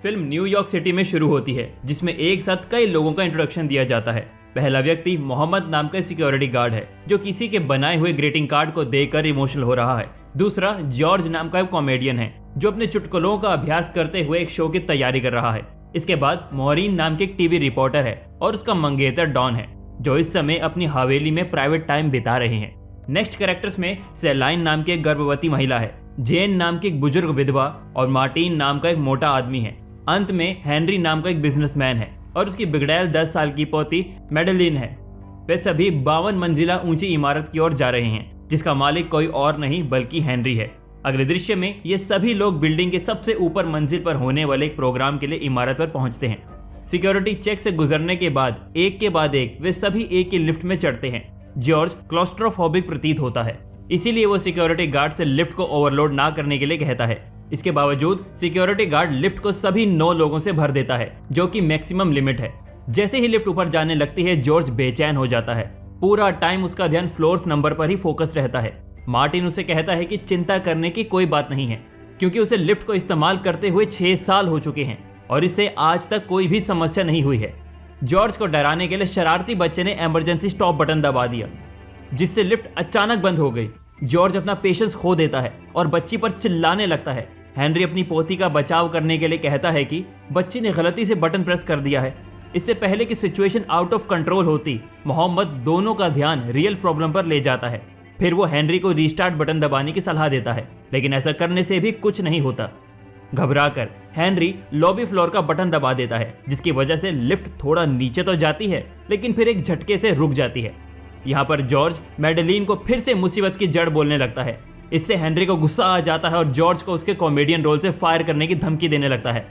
Film New York city में शुरू होती है, जिसमें एक साथ कई लोगों का इंट्रोडक्शन दिया जाता है। पहला व्यक्ति मोहम्मद नाम का सिक्योरिटी गार्ड है, जो किसी के बनाए हुए ग्रीटिंग कार्ड को देखकर इमोशनल हो रहा है। दूसरा जॉर्ज नाम का एक कॉमेडियन है, जो अपने चुटकुलों का अभ्यास करते हुए एक शो की तैयारी कर रहा है। इसके बाद मॉरीन नाम के एक टीवी रिपोर्टर है और उसका मंगेतर डॉन है, जो इस समय अपनी हवेली में प्राइवेट टाइम बिता रहे हैं। नेक्स्ट कैरेक्टर्स में सेलाइन नाम की एक गर्भवती महिला है, जेन नाम की एक बुजुर्ग विधवा और मार्टिन नाम का एक मोटा आदमी है। अंत में हेनरी नाम का एक बिजनेसमैन है और उसकी बिगड़ैल 10 साल की पोती मेडेलिन है। वे सभी 52 मंजिला ऊंची इमारत की ओर जा रहे हैं, जिसका मालिक कोई और नहीं बल्कि हेनरी है। अगले दृश्य में ये सभी लोग बिल्डिंग के सबसे ऊपर मंजिल पर होने वाले एक प्रोग्राम के लिए इमारत पर पहुंचते हैं। सिक्योरिटी चेक से गुजरने के बाद एक वे सभी एक ही लिफ्ट में चढ़ते हैं। जॉर्ज क्लॉस्ट्रोफोबिक प्रतीत होता है, इसीलिए वो सिक्योरिटी गार्ड से लिफ्ट को ओवरलोड ना करने के लिए कहता है। इसके बावजूद सिक्योरिटी गार्ड लिफ्ट को सभी 9 लोगों से भर देता है, जो कि मैक्सिमम लिमिट है। जैसे ही लिफ्ट ऊपर जाने लगती है, जॉर्ज बेचैन हो जाता है। पूरा टाइम उसका ध्यान फ्लोर्स नंबर पर ही फोकस रहता है। मार्टिन उसे कहता है कि चिंता करने की कोई बात नहीं है, क्योंकि उसे लिफ्ट को इस्तेमाल करते हुए 6 साल हो चुके हैं और इससे आज तक कोई भी समस्या नहीं हुई है। जॉर्ज को डराने के लिए शरारती बच्चे ने इमरजेंसी स्टॉप बटन दबा दिया, जिससे लिफ्ट अचानक बंद हो गई। जॉर्ज अपना पेशेंस खो देता है और बच्ची पर चिल्लाने लगता है। हेनरी अपनी पोती का बचाव करने के लिए कहता है कि बच्ची ने गलती से बटन प्रेस कर दिया है। इससे पहले कि सिचुएशन आउट ऑफ कंट्रोल होती, मोहम्मद दोनों का ध्यान रियल प्रॉब्लम पर ले जाता है। फिर वो हेनरी को रीस्टार्ट बटन दबाने की सलाह देता है, लेकिन ऐसा करने से भी कुछ नहीं होता। घबराकर हेनरी लॉबी फ्लोर का बटन दबा देता है, जिसकी वजह से लिफ्ट थोड़ा नीचे तो जाती है, लेकिन फिर एक झटके से रुक जाती है। यहाँ पर जॉर्ज मेडेलिन को फिर से मुसीबत की जड़ बोलने लगता है। इससे हेनरी को गुस्सा आ जाता है और जॉर्ज को उसके कॉमेडियन रोल से फायर करने की धमकी देने लगता है।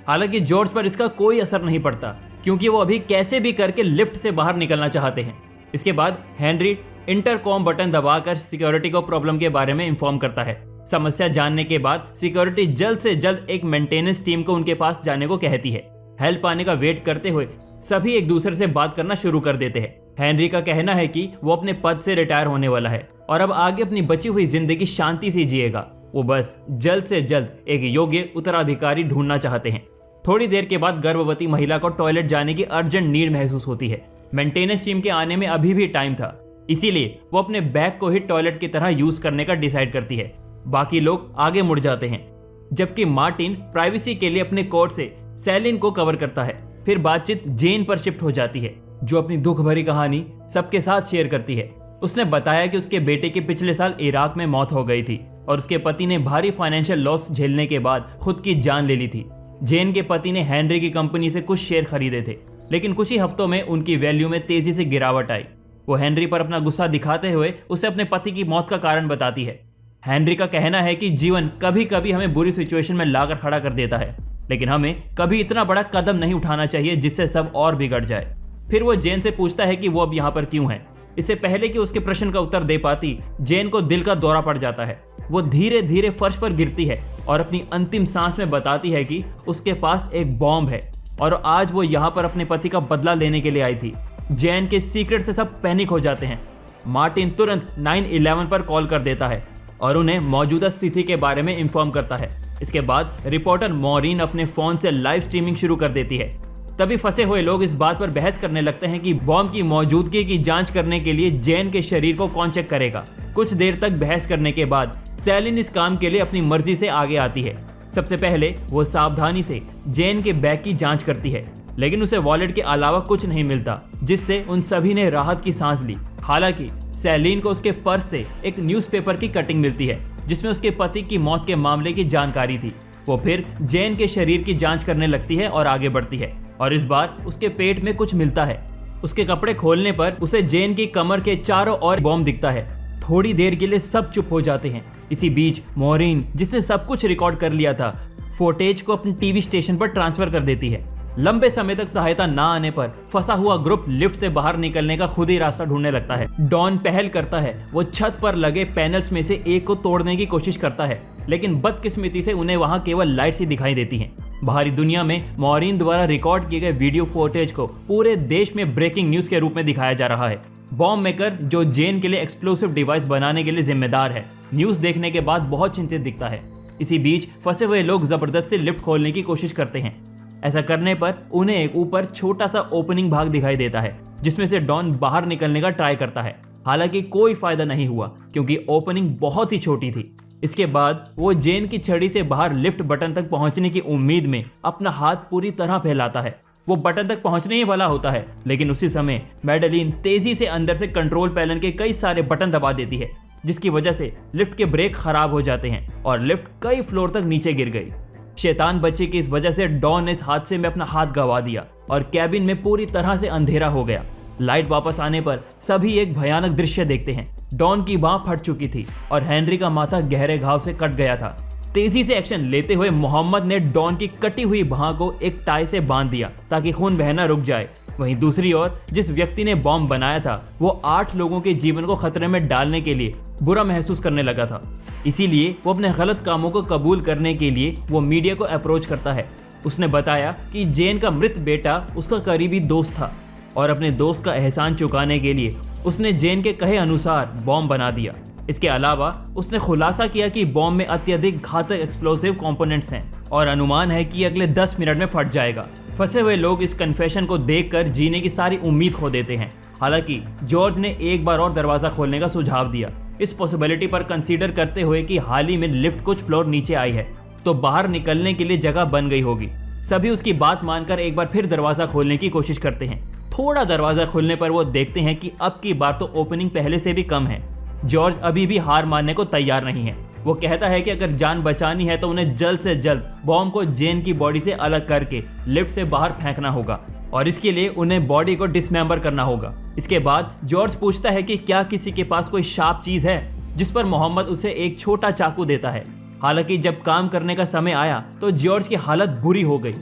हालांकि जॉर्ज पर इसका कोई असर नहीं पड़ता, क्योंकि वो अभी कैसे भी करके लिफ्ट से बाहर निकलना चाहते हैं। इसके बाद हेनरी इंटरकॉम बटन दबाकर सिक्योरिटी को प्रॉब्लम के बारे में इन्फॉर्म करता है। समस्या जानने के बाद सिक्योरिटी जल्द से जल्द एक मेंटेनेंस टीम को उनके पास जाने को कहती है। हेल्प आने का वेट करते हुए सभी एक दूसरे से बात करना शुरू कर देते हैं। हेनरी का कहना है कि वो अपने पद से रिटायर होने वाला है और अब आगे अपनी बची हुई जिंदगी शांति से जिएगा। वो बस जल्द से जल्द एक योग्य उत्तराधिकारी ढूंढना चाहते हैं। थोड़ी देर के बाद गर्भवती महिला को टॉयलेट जाने की अर्जेंट नीड महसूस होती है। मेंटेनेंस टीम के आने में अभी भी टाइम था, इसीलिए वो अपने बैग को ही टॉयलेट की तरह यूज करने का डिसाइड करती है। बाकी लोग आगे मुड़ जाते हैं, जबकि मार्टिन प्राइवेसी के लिए अपने कोट से सेलिन को कवर करता है। फिर बातचीत जेन पर शिफ्ट हो जाती है, जो अपनी दुख भरी कहानी सबके साथ शेयर करती है। उसने बताया कि उसके बेटे की पिछले साल इराक में मौत हो गई थी और उसके पति ने भारी फाइनेंशियल लॉस झेलने के बाद खुद की जान ले ली थी। जेन के पति ने हेनरी की कंपनी से कुछ शेयर खरीदे थे, लेकिन कुछ ही हफ्तों में उनकी वैल्यू में तेजी से गिरावट आई। वो हेनरी पर अपना गुस्सा दिखाते हुए उसे अपने पति की मौत का कारण बताती है। हेनरी का कहना है कि जीवन कभी कभी हमें बुरी सिचुएशन में लाकर खड़ा कर देता है, लेकिन हमें कभी इतना बड़ा कदम नहीं उठाना चाहिए जिससे सब और बिगड़ जाए। फिर वो जेन से पूछता है कि वो अब यहाँ पर क्यों है। इससे पहले कि उसके प्रश्न का उत्तर दे पाती, जेन को दिल का दौरा पड़ जाता है। वो धीरे धीरे फर्श पर गिरती है और अपनी अंतिम सांस में बताती है कि उसके पास एक बॉम्ब है और आज वो यहाँ पर अपने पति का बदला लेने के लिए आई थी। जेन के सीक्रेट से सब पैनिक हो जाते हैं। मार्टिन तुरंत 911 पर कॉल कर देता है और उन्हें मौजूदा स्थिति के बारे में इन्फॉर्म करता है। इसके बाद रिपोर्टर मॉरीन अपने फोन से लाइव स्ट्रीमिंग शुरू कर देती है। तभी फंसे हुए लोग इस बात पर बहस करने लगते हैं कि बॉम्ब की मौजूदगी की जांच करने के लिए जेन के शरीर को कौन चेक करेगा। कुछ देर तक बहस करने के बाद सेलिन इस काम के लिए अपनी मर्जी से आगे आती है। सबसे पहले वो सावधानी से जेन के बैग की जांच करती है, लेकिन उसे वॉलेट के अलावा कुछ नहीं मिलता, जिससे उन सभी ने राहत की सांस ली। हालांकि सेलिन को उसके पर्स से एक न्यूज़पेपर की कटिंग मिलती है, जिसमें उसके पति की मौत के मामले की जानकारी थी। वो फिर जेन के शरीर की जांच करने लगती है और आगे बढ़ती है, और इस बार उसके पेट में कुछ मिलता है। उसके कपड़े खोलने पर उसे जेन की कमर के चारों ओर बॉम्ब दिखता है। थोड़ी देर के लिए सब चुप हो जाते हैं। इसी बीच मॉरीन, जिसने सब कुछ रिकॉर्ड कर लिया था, फुटेज को अपने टीवी स्टेशन पर ट्रांसफर कर देती है। लंबे समय तक सहायता ना आने पर फंसा हुआ ग्रुप लिफ्ट से बाहर निकलने का खुद ही रास्ता ढूंढने लगता है। डॉन पहल करता है। वो छत पर लगे पैनल्स में से एक को तोड़ने की कोशिश करता है, लेकिन बदकिस्मती से उन्हें वहां केवल लाइट्स ही दिखाई देती हैं। बाहरी दुनिया में मॉरीन द्वारा रिकॉर्ड किए गए वीडियो फुटेज को पूरे देश में ब्रेकिंग न्यूज के रूप में दिखाया जा रहा है। बॉम्ब मेकर, जो जेन के लिए एक्सप्लोसिव डिवाइस बनाने के लिए जिम्मेदार है, न्यूज देखने के बाद बहुत चिंतित दिखता है। इसी बीच फंसे हुए लोग जबरदस्ती लिफ्ट खोलने की कोशिश करते हैं। ऐसा करने पर उन्हें एक ऊपर छोटा सा ओपनिंग भाग दिखाई देता है जिसमें से डॉन बाहर निकलने का ट्राई करता है। हालांकि कोई फायदा नहीं हुआ क्योंकि ओपनिंग बहुत ही छोटी थी। इसके बाद वो जेन की छड़ी से बाहर लिफ्ट बटन तक पहुंचने की उम्मीद में अपना हाथ पूरी तरह फैलाता है। वो बटन तक पहुंचने ही वाला होता है, लेकिन उसी समय मैडेलिन तेजी से अंदर से कंट्रोल पैनल के कई सारे बटन दबा देती है, जिसकी वजह से लिफ्ट के ब्रेक खराब हो जाते हैं और लिफ्ट कई फ्लोर तक नीचे गिर गई। शैतान बच्चे की इस वजह से डॉन ने इस हादसे में अपना हाथ गंवा दिया और कैबिन में पूरी तरह से अंधेरा हो गया। लाइट वापस आने पर सभी एक भयानक दृश्य देखते हैं। डॉन की बांह फट चुकी थी और हेनरी का माथा गहरे घाव से कट गया था। तेजी से एक्शन लेते हुए मोहम्मद ने डॉन की कटी हुई बांह को एक टाई से बांध दिया ताकि खून बहना रुक जाए। वहीं दूसरी ओर जिस व्यक्ति ने बॉम्ब बनाया था वो 8 लोगों के जीवन को खतरे में डालने के लिए बुरा महसूस करने लगा था। इसीलिए वो अपने गलत कामों को कबूल करने के लिए वो मीडिया को अप्रोच करता है। उसने बताया कि जेन का मृत बेटा उसका करीबी दोस्त था और अपने दोस्त का एहसान चुकाने के लिए उसने जेन के कहे अनुसार बॉम्ब बना दिया। इसके अलावा उसने खुलासा किया कि बॉम्ब में अत्यधिक घातक एक्सप्लोसिव कंपोनेंट्स हैं और अनुमान है कि अगले 10 मिनट में फट जाएगा। फंसे हुए लोग इस कन्फेशन को देखकर जीने की सारी उम्मीद खो देते हैं। हालांकि जॉर्ज ने एक बार और दरवाजा खोलने का सुझाव दिया, इस पॉसिबिलिटी पर कंसीडर करते हुए कि हाल ही में लिफ्ट कुछ फ्लोर नीचे आई है तो बाहर निकलने के लिए जगह बन गई होगी। सभी उसकी बात मानकर एक बार फिर दरवाजा खोलने की कोशिश करते हैं। थोड़ा दरवाजा खोलने पर वो देखते हैं कि अब की बार तो ओपनिंग पहले से भी कम है। जॉर्ज अभी भी हार मानने को तैयार नहीं है। वो कहता है कि अगर जान बचानी है तो उन्हें जल्द से जल्द बॉम्ब को जेन की बॉडी से अलग करके लिफ्ट से बाहर फेंकना होगा और इसके लिए उन्हें बॉडी को डिसमेंबर करना होगा। इसके बाद जॉर्ज पूछता है कि क्या किसी के पास कोई शार्प चीज है, जिस पर मोहम्मद उसे एक छोटा चाकू देता है। हालांकि जब काम करने का समय आया तो जॉर्ज की हालत बुरी हो गई।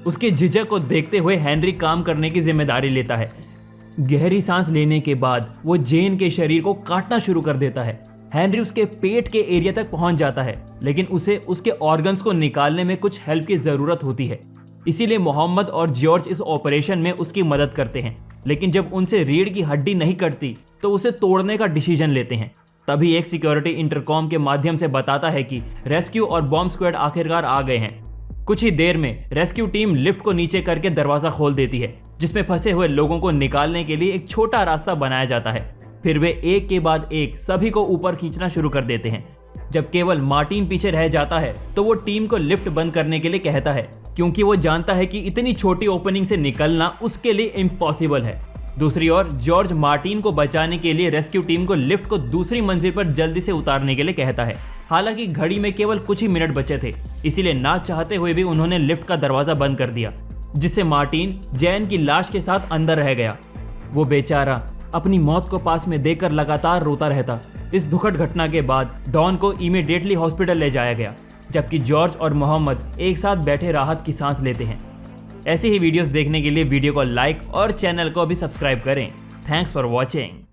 उसके झिझक को देखते हुए हेनरी काम करने की जिम्मेदारी लेता है। गहरी सांस लेने के बाद वो जेन के शरीर को काटना शुरू कर देता है। हेनरी उसके पेट के एरिया तक पहुंच जाता है, लेकिन उसे उसके ऑर्गन्स को निकालने में कुछ हेल्प की जरूरत होती है। इसीलिए मोहम्मद और जॉर्ज इस ऑपरेशन में उसकी मदद करते हैं, लेकिन जब उनसे रीढ़ की हड्डी नहीं कटती तो उसे तोड़ने का डिसीजन लेते हैं। तभी एक सिक्योरिटी इंटरकॉम के माध्यम से बताता है कि रेस्क्यू और बॉम्ब स्क्वाड आखिरकार आ गए हैं। कुछ ही देर में रेस्क्यू टीम लिफ्ट को नीचे करके दरवाजा खोल देती है, जिसमें फंसे हुए लोगों को निकालने के लिए एक छोटा रास्ता बनाया जाता है। फिर वे एक के बाद एक सभी को ऊपर खींचना शुरू कर देते हैं। जब केवल मार्टिन पीछे रह जाता है तो वो टीम को लिफ्ट बंद करने के लिए कहता है, क्योंकि वो जानता है कि इतनी छोटी ओपनिंग से निकलना उसके लिए इम्पॉसिबल है। दूसरी ओर जॉर्ज मार्टिन को बचाने के लिए रेस्क्यू टीम को लिफ्ट को दूसरी मंजिल पर जल्दी से उतारने के लिए कहता है। हालांकि घड़ी में केवल कुछ ही मिनट बचे थे, इसीलिए ना चाहते हुए भी उन्होंने लिफ्ट का दरवाजा बंद कर दिया, जिससे मार्टिन जैन की लाश के साथ अंदर रह गया। वो बेचारा अपनी मौत को पास में देखकर लगातार रोता रहता। इस दुखद घटना के बाद डॉन को इमीडिएटली हॉस्पिटल ले जाया गया, जबकि जॉर्ज और मोहम्मद एक साथ बैठे राहत की सांस लेते हैं। ऐसी ही वीडियोस देखने के लिए वीडियो को लाइक और चैनल को भी सब्सक्राइब करें। Thanks for watching.